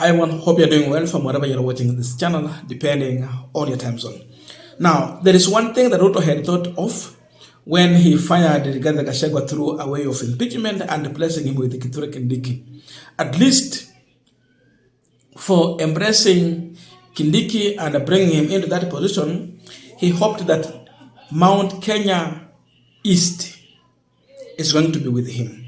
Hi everyone, hope you're doing well from wherever you're watching this channel, depending on your time zone. Now, there is one thing that Ruto had thought of when he fired Rigathi Gachagua through a way of impeachment and replacing him with Kithure Kindiki. At least for embracing Kindiki and bringing him into that position, he hoped that Mount Kenya East is going to be with him.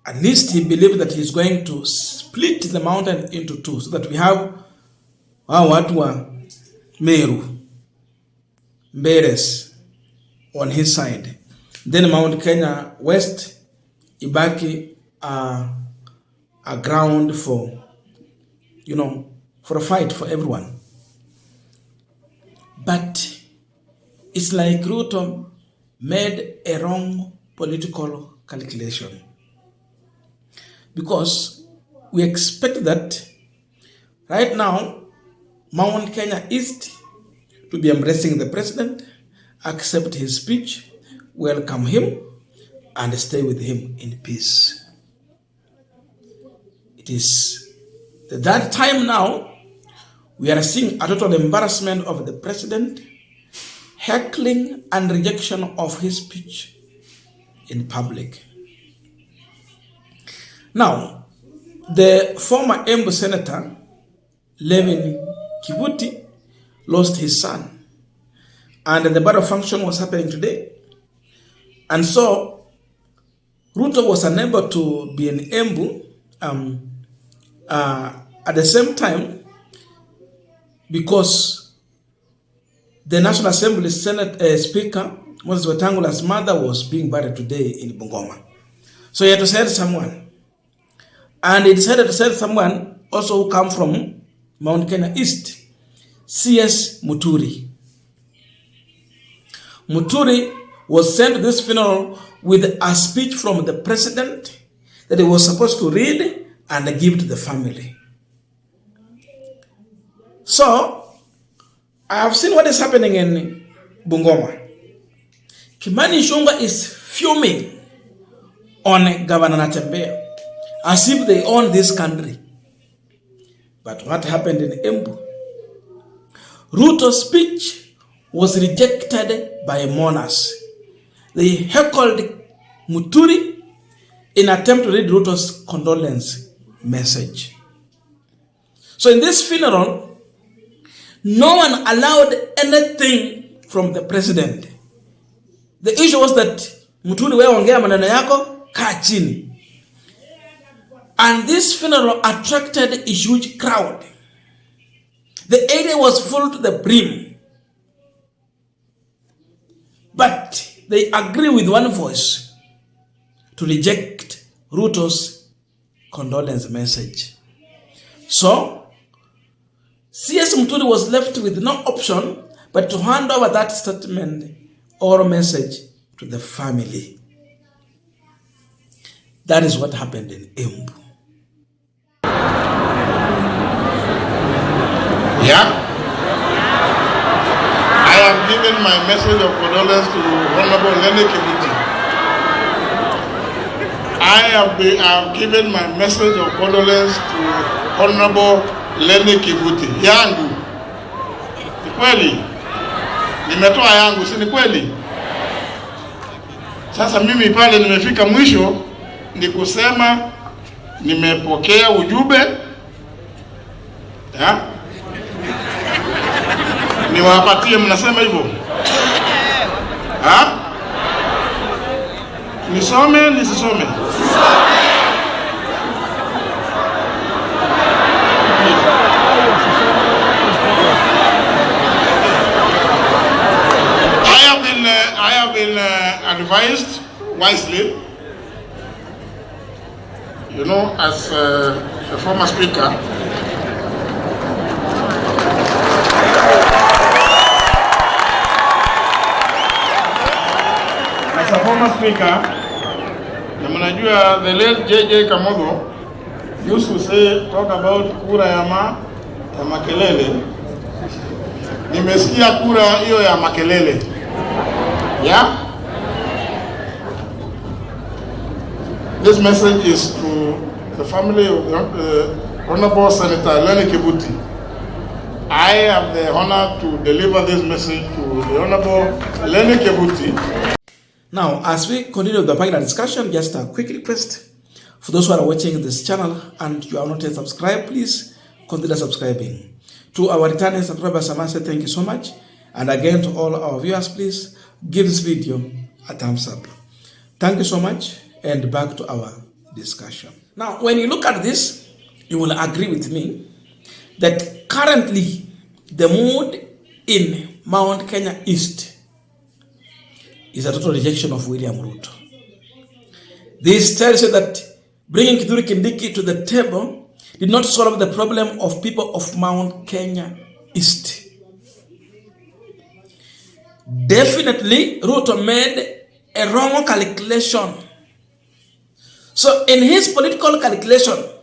At least he believed that he's going to split the mountain into two so that we have watu wa Meru, Mberes on his side. Then Mount Kenya West, ibaki a ground for, for a fight for everyone. But it's like Ruto made a wrong political calculation. Because we expect that right now, Mount Kenya East to be embracing the president, accept his speech, welcome him, and stay with him in peace. It is that time now, we are seeing a total embarrassment of the president, heckling and rejection of his speech in public. Now, the former Embu Senator, Levin Kivuti, lost his son. And the burial function was happening today. And so, Ruto was unable to be in Embu at the same time because the National Assembly Senate Speaker, Moses Wetangula's mother, was being buried today in Bungoma. So he had to send someone. And he decided to send someone also who come from Mount Kenya East, CS Muturi. Muturi was sent to this funeral with a speech from the president that he was supposed to read and give to the family. So, I have seen what is happening in Bungoma. Kimani Ichung'wah is fuming on Governor Natembeya, as if they own this country. But what happened in Embu? Ruto's speech was rejected by Mourners. They heckled Muturi in an attempt to read Ruto's condolence message. So in this funeral, no one allowed anything from the president. The issue was that Muturi, wewe ongea maneno yako, kaa chini. And this funeral attracted a huge crowd. The area was full to the brim. But they agree with one voice to reject Ruto's condolence message. So, CS Muturi was left with no option but to hand over that statement or message to the family. That is what happened in Embu. Yeah. I have given my message of condolence to Honorable Lene Kivuti. I have given my message of condolence to Honorable Lene Kivuti. Yangu. Ni kweli? Nimetoa yangu, si ni kweli? Sasa mimi pale nimefika mwisho ni kusema nimepokea ujumbe. Ya? Niwapatie, mnasema hivyo? Ha? Nisome, nisisome? I have been advised wisely, as a former speaker, na mnajua the late JJ Kamogo used to say, talk about kura ya makelele. Nimesikia kura hiyo ya makelele. Yeah? This message is to the family of Honorable Senator Lenny Kivuti, I have the honor to deliver this message to the Honorable Lenny Kivuti. Now, as we continue the panel discussion, just a quick request for those who are watching this channel and you are not yet subscribed, please consider subscribing. To our returning subscribers, I must say thank you so much. And again, to all our viewers, please give this video a thumbs up. Thank you so much, and back to our discussion. Now, when you look at this, you will agree with me that currently the mood in Mount Kenya East is a total rejection of William Ruto. This tells you that bringing Kithure Kindiki to the table did not solve the problem of people of Mount Kenya East. Definitely, Ruto made a wrong calculation. So, in his political calculation,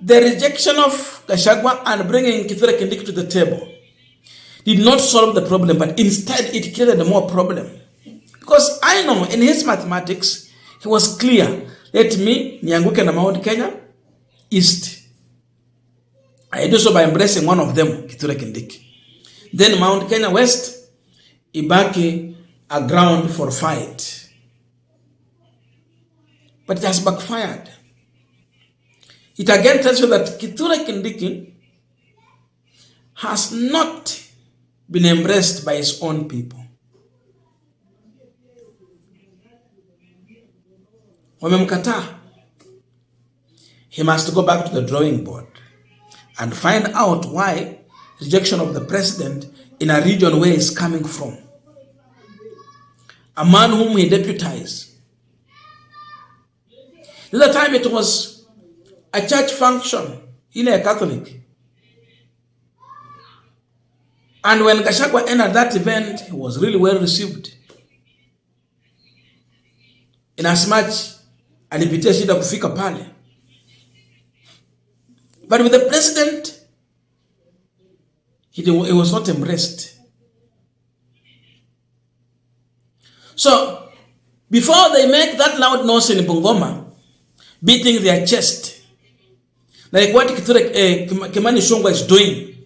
the rejection of Gachagua and bringing Kithure Kindiki to the table did not solve the problem, but instead it created more problem. Because I know in his mathematics, he was clear. Let me nianguke na Mount Kenya East. I do so by embracing one of them, Kithure Kindiki. Then Mount Kenya West, ibaki a ground for fight. But it has backfired. It again tells you that Kithure Kindiki has not been embraced by his own people. Wamemkataa. He must go back to the drawing board and find out why rejection of the president in a region where he's coming from. A man whom he deputized. The other time it was a church function, a Catholic. And when Gachagua entered that event, he was really well received. In as much alipitia shida kufika pale. But with the president, he was not embraced. So, before they make that loud noise in Bungoma, beating their chest, like what Kimani Ichung'wah is doing,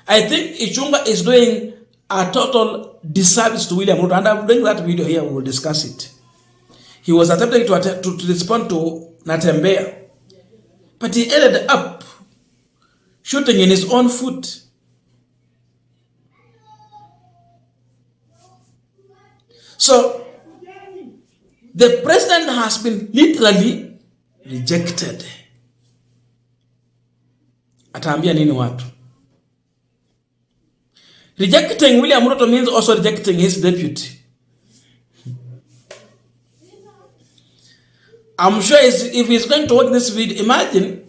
I think Ichung'wah is doing a total disservice to William Ruto. And I'll bring that video here, we will discuss it. He was attempting to respond to Natembeya, but he ended up shooting in his own foot. So, the president has been literally rejected. Ataambia nini watu? Rejecting William Ruto means also rejecting his deputy. I'm sure if he's going to watch this video, imagine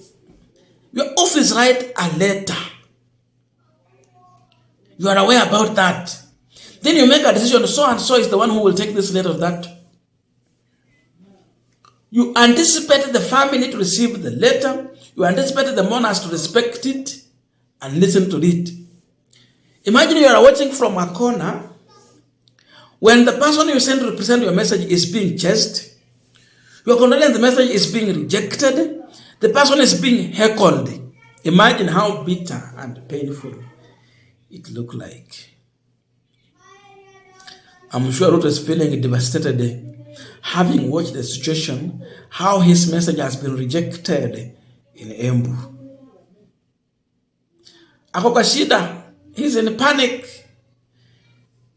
your office write a letter. You are aware about that. Then you make a decision, so and so is the one who will take this letter of that. You anticipated the family to receive the letter. You anticipated the mourners to respect it and listen to it. Imagine you are watching from a corner when the person you send to represent your message is being chased. Your condolence message is being rejected. The person is being heckled. Imagine how bitter and painful it looked like. I'm sure Ruto is feeling devastated, having watched the situation, how his message has been rejected in Embu. Ako kwa shida, he's in panic.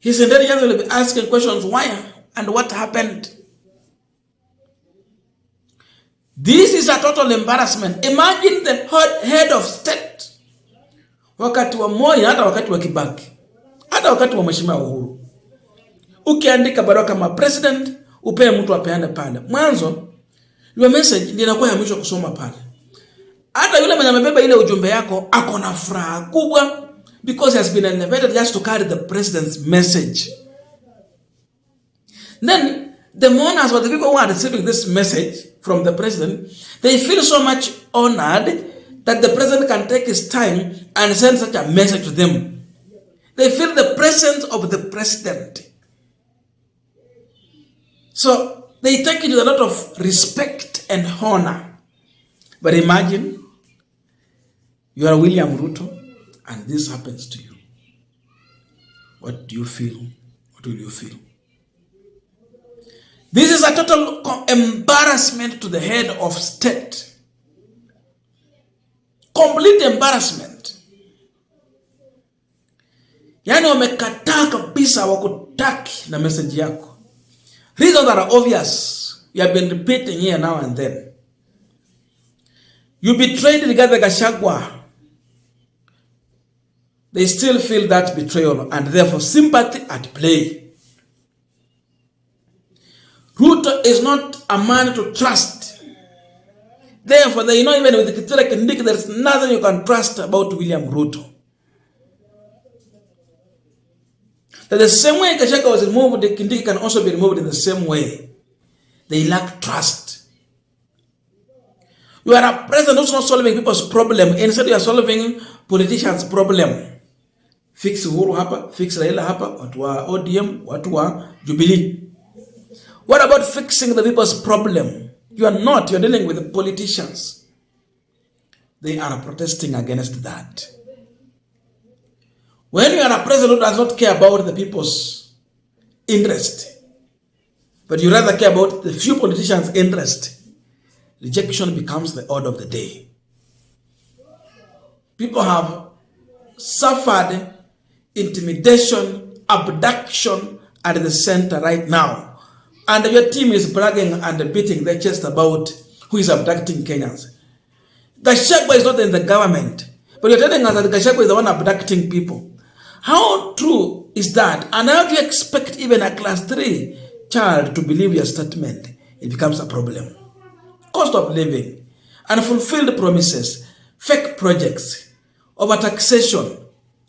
His intelligence will be asking questions, why and what happened? This is a total embarrassment. Imagine the head of state. Wakati wa Moi, hata wakati wa Kibaki, hata wakati wa Mheshimiwa Uhuru. Ukiandika barua kama president, upee mtu apeane pale. Mwanzo, your message linakuwa ya mwisho kusoma pale. Hata yule mwenye amebeba ile ujumbe yako, ako na furaha kubwa because he has been elevated just to carry the president's message. Then, the mourners or the people who are receiving this message from the president, they feel so much honored that the president can take his time and send such a message to them. They feel the presence of the president. So they take it with a lot of respect and honor. But imagine you are William Ruto and this happens to you. What do you feel? What will you feel? This is a total embarrassment to the head of state. Complete embarrassment. Yani wamekataa kabisa, wakutaki na message yako. Reasons that are obvious. You have been repeating here now and then. You betrayed Rigathi Gachagua. They still feel that betrayal and therefore sympathy at play. Ruto is not a man to trust. Therefore, they know even with Kithure Kindiki, there is nothing you can trust about William Ruto. That the same way Gachagua was removed, Kindiki can also be removed in the same way. They lack trust. You are a president who's not solving people's problem. Instead, you are solving politicians' problem. Fix Uhuru hapa, fix Raila hapa, watu wa ODM, watu wa Jubilee. What about fixing the people's problem? You are not. You are dealing with the politicians. They are protesting against that. When you are a president who does not care about the people's interest, but you rather care about the few politicians' interest, rejection becomes the order of the day. People have suffered intimidation, abduction at the center right now. And your team is bragging and beating their chest about who is abducting Kenyans. Gachagua is not in the government, but you're telling us that Gachagua is the one abducting people. How true is that? And how do you expect even a class 3 child to believe your statement? It becomes a problem. Cost of living, unfulfilled promises, fake projects, overtaxation,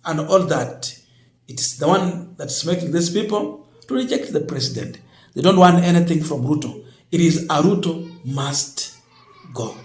and all that. It's the one that's making these people to reject the president. They don't want anything from Ruto. It is a Ruto must go.